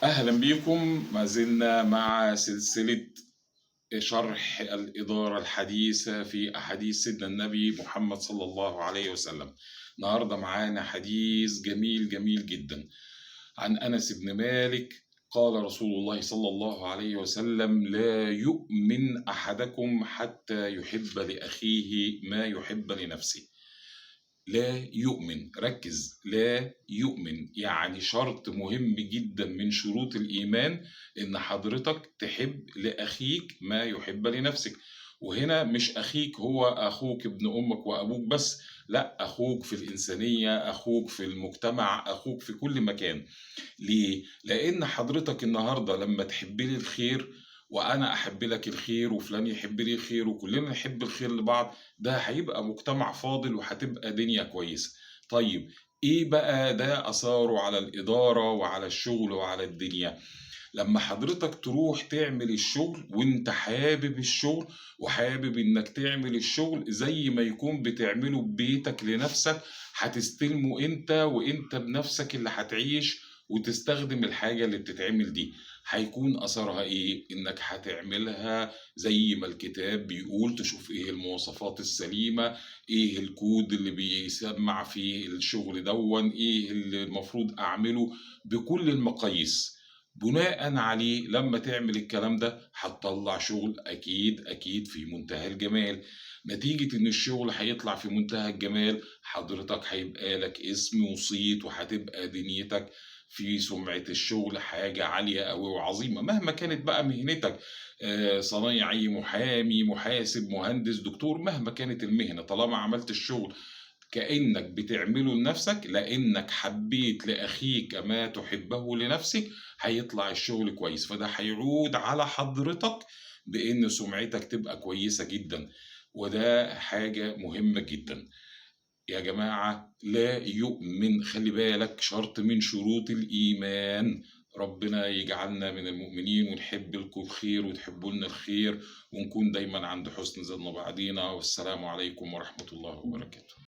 أهلا بيكم. ما زلنا مع سلسلة شرح الإدارة الحديثة في أحاديث سيدنا النبي محمد صلى الله عليه وسلم. النهاردة معانا حديث جميل جميل جدا عن أنس بن مالك. قال رسول الله صلى الله عليه وسلم: لا يؤمن أحدكم حتى يحب لأخيه ما يحب لنفسه. لا يؤمن، ركز، لا يؤمن يعني شرط مهم جدا من شروط الإيمان إن حضرتك تحب لأخيك ما يحب لنفسك. وهنا مش أخيك هو أخوك ابن أمك وأبوك بس، لا، أخوك في الإنسانية، أخوك في المجتمع، أخوك في كل مكان. ليه؟ لأن حضرتك النهاردة لما تحب لي الخير وأنا أحب لك الخير وفلان يحب لي الخير وكلنا نحب الخير لبعض، ده هيبقى مجتمع فاضل وهتبقى دنيا كويسة. طيب، إيه بقى ده أثاره على الإدارة وعلى الشغل وعلى الدنيا؟ لما حضرتك تروح تعمل الشغل وانت حابب الشغل وحابب انك تعمل الشغل زي ما يكون بتعمله ببيتك لنفسك، هتستلمه انت وانت بنفسك اللي هتعيش وتستخدم الحاجة اللي بتتعمل دي. هيكون أثرها إيه؟ إنك هتعملها زي ما الكتاب بيقول، تشوف إيه المواصفات السليمة، إيه الكود اللي بيسمع فيه الشغل دون، إيه اللي المفروض أعمله بكل المقاييس. بناء عليه لما تعمل الكلام ده هتطلع شغل أكيد أكيد في منتهى الجمال. نتيجة إن الشغل هيطلع في منتهى الجمال، حضرتك هيبقى لك اسم وصيت وهتبقى دنيتك في سمعة الشغل حاجة عالية أوي وعظيمة، مهما كانت بقى مهنتك. صنايعي، محامي، محاسب، مهندس، دكتور، مهما كانت المهنة، طالما عملت الشغل كأنك بتعمله لنفسك لأنك حبيت لأخيك ما تحبه لنفسك، هيطلع الشغل كويس. فده هيعود على حضرتك بإن سمعتك تبقى كويسة جدا، وده حاجة مهمة جدا. يا جماعة، لا يؤمن، خلي بالك، شرط من شروط الإيمان. ربنا يجعلنا من المؤمنين ونحب لكم الخير وتحبوا لنا الخير ونكون دايما عند حسن ظن بعضينا. والسلام عليكم ورحمة الله وبركاته.